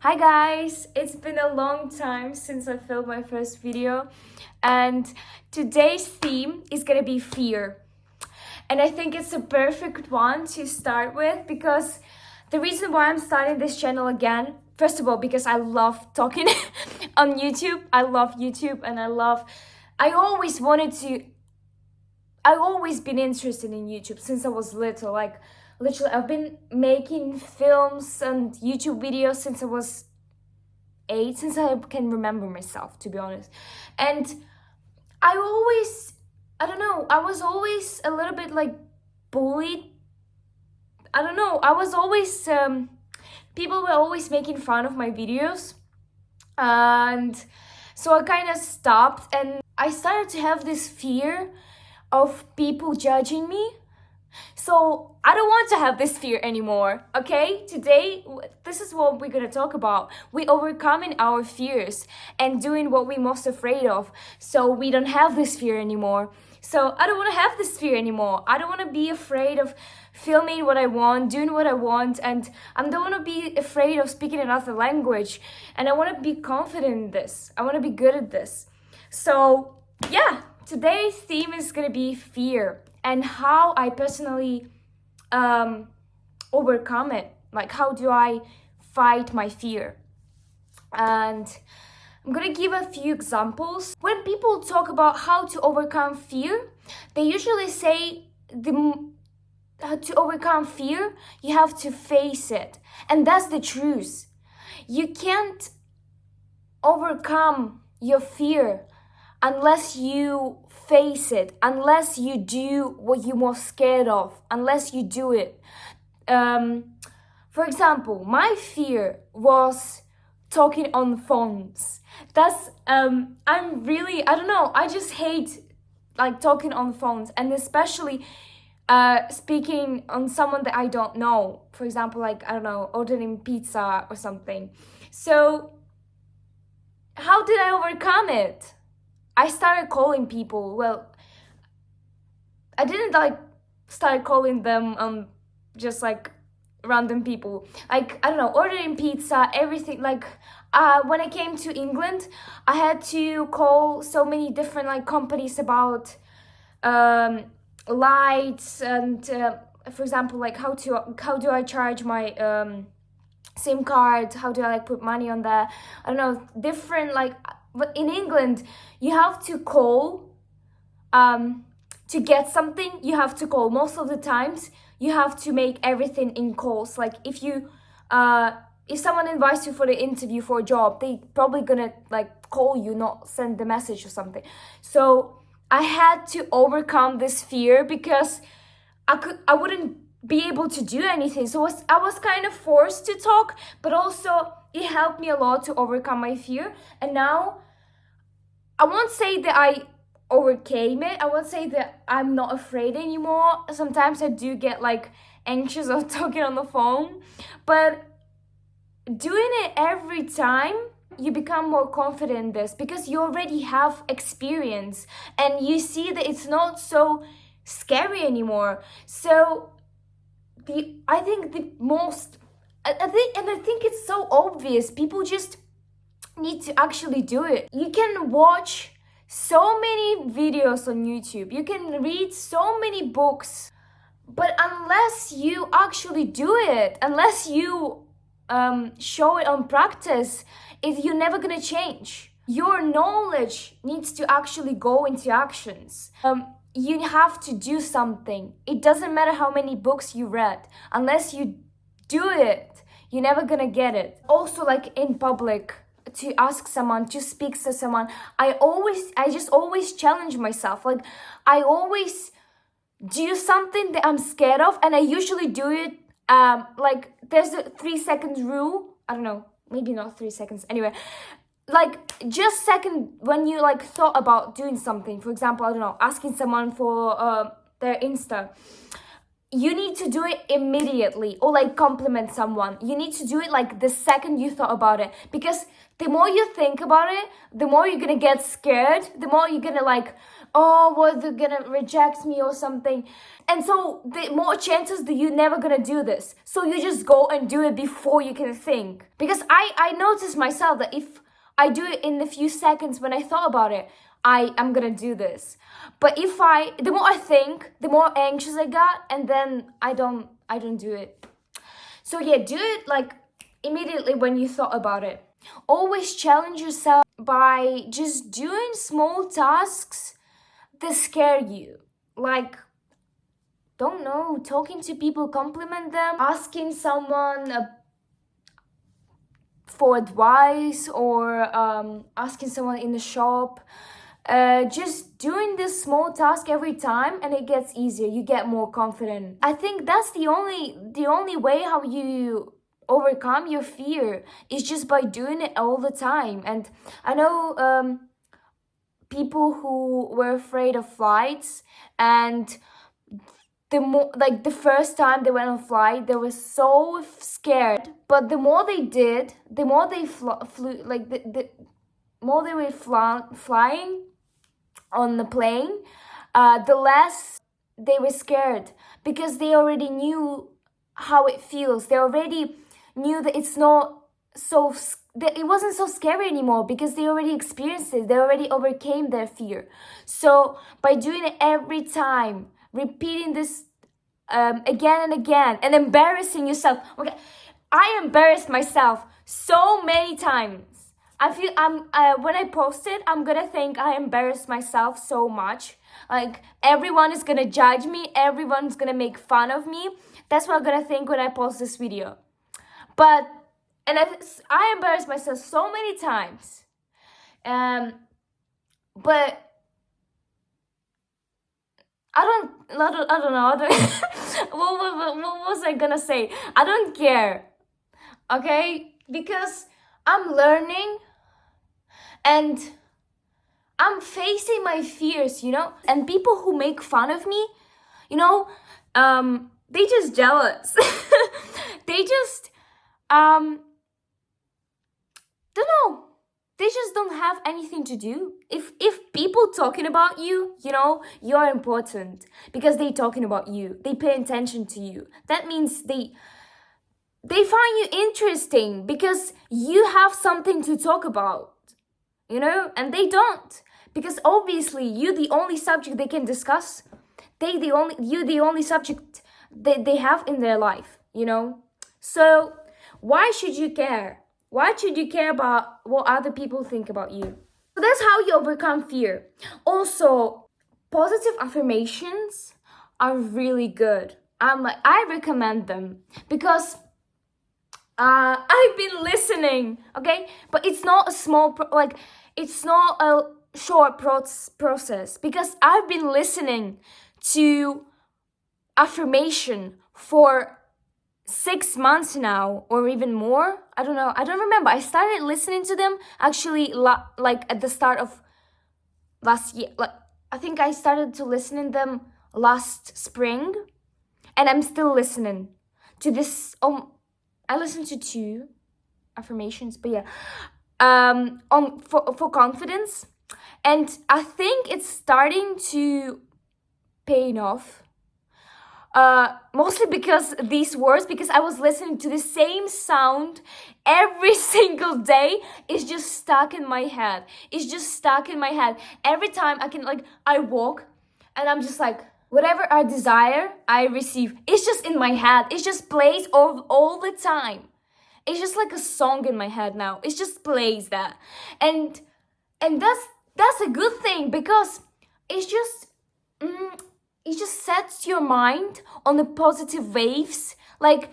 Hi guys, it's been a long time since I filmed my first video, and today's theme is gonna be fear. And I think it's a perfect one to start with because the reason why I'm starting this channel again, first of all, because I love talking on YouTube. I love YouTube and I always wanted to, I always been interested in YouTube since I was little. Like literally, I've been making films and YouTube videos since I was 8, since I can remember myself, to be honest. And I don't know, I was always a little bit like bullied. I don't know, I was always, people were always making fun of my videos. And so I kind of stopped and I started to have this fear of people judging me. So I don't want to have this fear anymore, okay? Today, this is what we're gonna talk about. We overcoming our fears and doing what we're most afraid of, so we don't have this fear anymore. So I don't want to have this fear anymore. I don't want to be afraid of filming what I want, doing what I want, and I don't want to be afraid of speaking another language. And I want to be confident in this. I want to be good at this. So yeah, today's theme is gonna be fear and how I personally overcome it. Like, how do I fight my fear? And I'm gonna give a few examples. When people talk about how to overcome fear, they usually say to overcome fear, you have to face it. And that's the truth. You can't overcome your fear unless you face it, unless you do what you're most scared of, unless you do it. For example, my fear was talking on phones. That's I'm really, I don't know, I just hate like talking on phones, and especially speaking on someone that I don't know. For example, like, I don't know, ordering pizza or something. So how did I overcome it? I started calling people. Well, I didn't like start calling them just like random people. Like, I don't know, ordering pizza, everything. Like, when I came to England, I had to call so many different like companies about lights and for example, like how do I charge my SIM card? How do I like put money on there? I don't know, different like. But in England, you have to call to get something. You have to call. Most of the times, you have to make everything in calls. Like if someone invites you for the interview for a job, they probably gonna like call you, not send the message or something. So I had to overcome this fear because I wouldn't be able to do anything. So I was kind of forced to talk, but also it helped me a lot to overcome my fear. And now I won't say that I overcame it. I won't say that I'm not afraid anymore. Sometimes I do get like anxious of talking on the phone, but doing it every time, you become more confident in this because you already have experience and you see that it's not so scary anymore. So I think it's so obvious. People just need to actually do it. You can watch so many videos on YouTube. You can read so many books. But unless you actually do it, unless you show it on practice, you're never gonna change. Your knowledge needs to actually go into actions. You have to do something. It doesn't matter how many books you read. Unless you do it, you're never gonna get it. Also, like in public, to ask someone, to speak to someone, I just always challenge myself. Like, I always do something that I'm scared of, and I usually do it like there's a 3 seconds rule. I don't know, maybe not 3 seconds, anyway, like just second when you like thought about doing something. For example, I don't know, asking someone for their insta, you need to do it immediately. Or like compliment someone, you need to do it like the second you thought about it, because the more you think about it, the more you're gonna get scared, the more you're gonna like oh, well, they're gonna reject me or something. And so the more chances that you're never gonna do this. So you just go and do it before you can think. Because I noticed myself that if I do it in a few seconds when I thought about it, I am gonna do this. But the more I think, the more anxious I got, and then I don't do it. So yeah, do it like immediately when you thought about it. Always challenge yourself by just doing small tasks that scare you. Like, don't know, talking to people, compliment them, asking someone for advice, or asking someone in the shop. Just doing this small task every time, and it gets easier. You get more confident. I think that's the only way how you overcome your fear, is just by doing it all the time. And I know people who were afraid of flights, and the first time they went on flight, they were so scared. But the more they did, the more they flew, like the more they were flying on the plane, the less they were scared, because they already knew how it feels. They already knew that it's not so that it wasn't so scary anymore, because they already experienced it. They already overcame their fear. So by doing it every time, repeating this again and again, and embarrassing yourself. Okay, I embarrassed myself so many times. I feel when I post it, I'm gonna think I embarrassed myself so much. Like, everyone is gonna judge me, everyone's gonna make fun of me. That's what I'm gonna think when I post this video. But I embarrassed myself so many times. But I don't know. What was I gonna say? I don't care. Okay? Because I'm learning, and I'm facing my fears, you know? And people who make fun of me, you know, they just jealous. They just, don't know. They just don't have anything to do. If people talking about you, you know, you're important, because they talking about you. They pay attention to you. That means they find you interesting, because you have something to talk about, you know, and they don't, because obviously you're the only subject they can discuss. You're the only subject they have in their life, you know. So why should you care? Why should you care about what other people think about you? So that's how you overcome fear. Also, positive affirmations are really good. I recommend them, because I've been listening, okay? But it's not a small, it's not a short process, because I've been listening to affirmation for 6 months now, or even more. I don't know. I don't remember. I started listening to them actually like at the start of last year. Like, I think I started to listen to them last spring, and I'm still listening to this. I listened to 2 affirmations, but yeah, for confidence, and I think it's starting to pay off. Mostly because these words, because I was listening to the same sound every single day. It's just stuck in my head. It's just stuck in my head. Every time I walk, and I'm just like, whatever I desire, I receive. It's just in my head. It just plays all the time. It's just like a song in my head now. It just plays that. And that's a good thing, because it's just it just sets your mind on the positive waves. Like,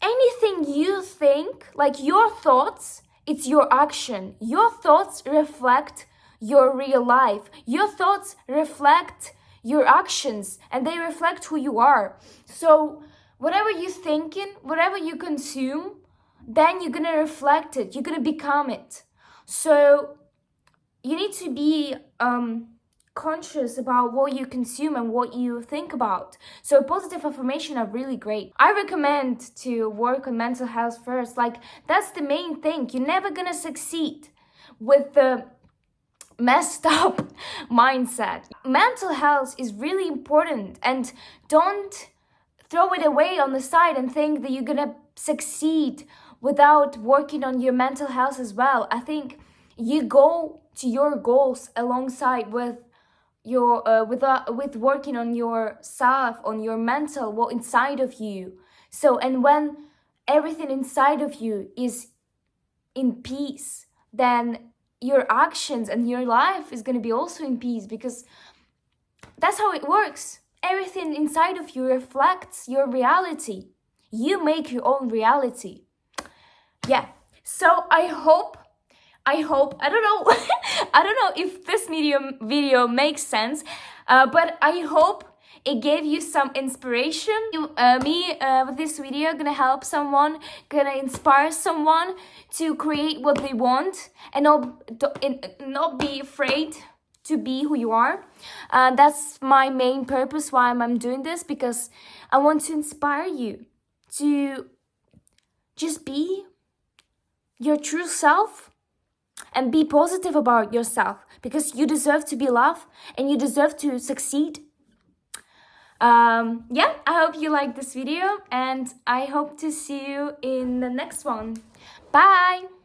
anything you think, like your thoughts, it's your action. Your thoughts reflect your real life. Your thoughts reflect your actions, and they reflect who you are. So whatever you're thinking, whatever you consume, then you're gonna reflect it. You're gonna become it. So you need to be conscious about what you consume and what you think about. So positive affirmation are really great. I recommend to work on mental health first. Like, that's the main thing. You're never gonna succeed with the messed up mindset. Mental health is really important, and don't throw it away on the side and think that you're gonna succeed without working on your mental health as well. I think you go to your goals alongside with your with working on yourself, on your mental, what inside of you. So, and when everything inside of you is in peace, then your actions and your life is going to be also in peace, because that's how it works. Everything inside of you reflects your reality. You make your own reality. Yeah. So I hope, I don't know, I don't know if this video makes sense, but I hope it gave you some inspiration. With this video, gonna help someone, gonna inspire someone to create what they want and not be afraid to be who you are. That's my main purpose why I'm doing this, because I want to inspire you to just be your true self and be positive about yourself, because you deserve to be loved and you deserve to succeed. Yeah, I hope you liked this video, and I hope to see you in the next one. Bye!